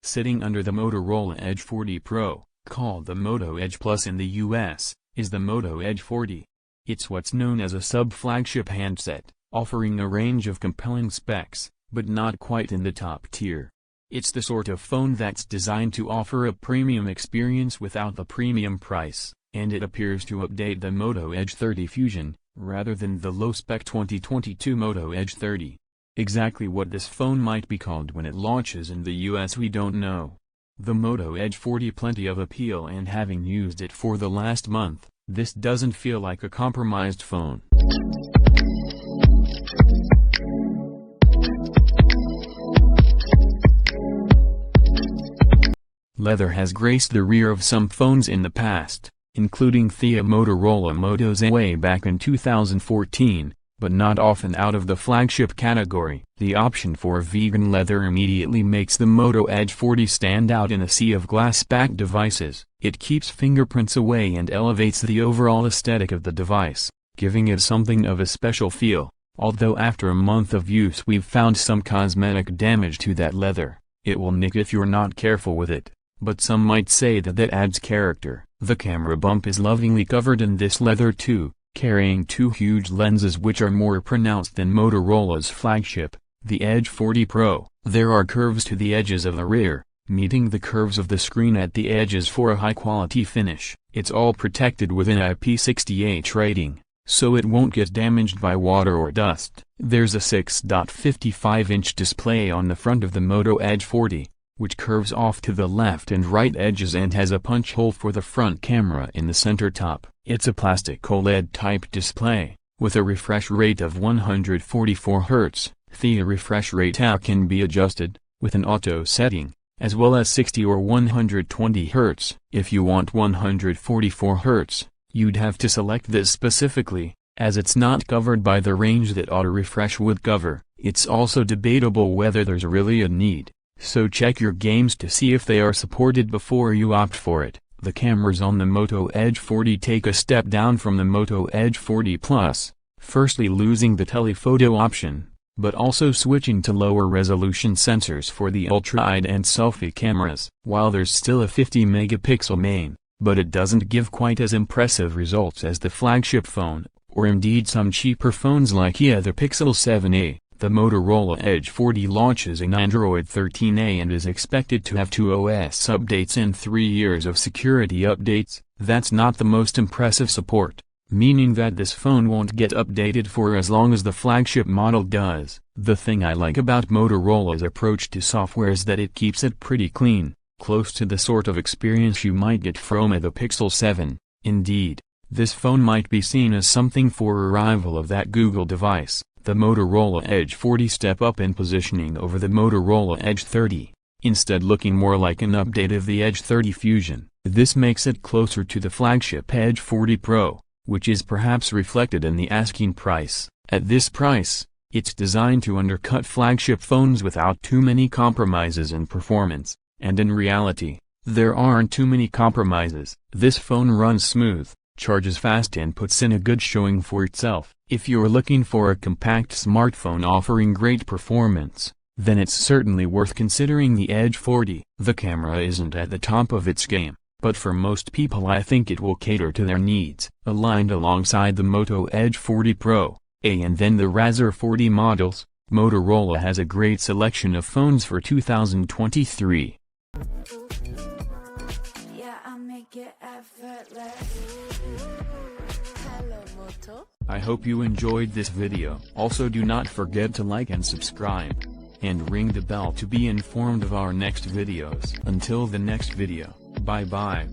Sitting under the Motorola Edge 40 Pro, called the Moto Edge Plus in the US, is the Moto Edge 40. It's what's known as a sub-flagship handset, offering a range of compelling specs, but not quite in the top tier. It's the sort of phone that's designed to offer a premium experience without the premium price, and it appears to update the Moto Edge 30 Fusion, rather than the low-spec 2022 Moto Edge 30. Exactly what this phone might be called when it launches in the US we don't know. The Moto Edge 40 plenty of appeal, and having used it for the last month, this doesn't feel like a compromised phone. Leather has graced the rear of some phones in the past, including the Motorola Moto Z way back in 2014, but not often out of the flagship category. The option for vegan leather immediately makes the Moto Edge 40 stand out in a sea of glass-backed devices. It keeps fingerprints away and elevates the overall aesthetic of the device, giving it something of a special feel. Although after a month of use we've found some cosmetic damage to that leather, it will nick if you're not careful with it. But some might say that adds character. The camera bump is lovingly covered in this leather too, carrying two huge lenses which are more pronounced than Motorola's flagship, the Edge 40 Pro. There are curves to the edges of the rear, meeting the curves of the screen at the edges for a high-quality finish. It's all protected with an IP68 rating, so it won't get damaged by water or dust. There's a 6.55-inch display on the front of the Moto Edge 40, which curves off to the left and right edges and has a punch hole for the front camera in the center top. It's a plastic OLED-type display, with a refresh rate of 144 Hz. The refresh rate can be adjusted, with an auto setting, as well as 60 or 120 Hz. If you want 144 Hz, you'd have to select this specifically, as it's not covered by the range that auto refresh would cover. It's also debatable whether there's really a need, so check your games to see if they are supported before you opt for it. The cameras on the Moto Edge 40 take a step down from the Moto Edge 40 Plus, firstly losing the telephoto option, but also switching to lower resolution sensors for the ultra-wide and selfie cameras. While there's still a 50-megapixel main, but it doesn't give quite as impressive results as the flagship phone, or indeed some cheaper phones like the Pixel 7a. The Motorola Edge 40 launches in Android 13A and is expected to have 2 OS updates and 3 years of security updates. That's not the most impressive support, meaning that this phone won't get updated for as long as the flagship model does. The thing I like about Motorola's approach to software is that it keeps it pretty clean, close to the sort of experience you might get from the Pixel 7. Indeed, this phone might be seen as something for a rival of that Google device. The Motorola Edge 40 step up in positioning over the Motorola Edge 30, instead looking more like an update of the Edge 30 Fusion. This makes it closer to the flagship Edge 40 Pro, which is perhaps reflected in the asking price. At this price, it's designed to undercut flagship phones without too many compromises in performance, and in reality, there aren't too many compromises. This phone runs smooth, charges fast, and puts in a good showing for itself. If you're looking for a compact smartphone offering great performance, then it's certainly worth considering the Edge 40. The camera isn't at the top of its game, but for most people I think it will cater to their needs. Aligned alongside the Moto Edge 40 Pro, and then the Razr 40 models, Motorola has a great selection of phones for 2023. I hope you enjoyed this video. Also, do not forget to like and subscribe, and ring the bell to be informed of our next videos. Until the next video, bye bye.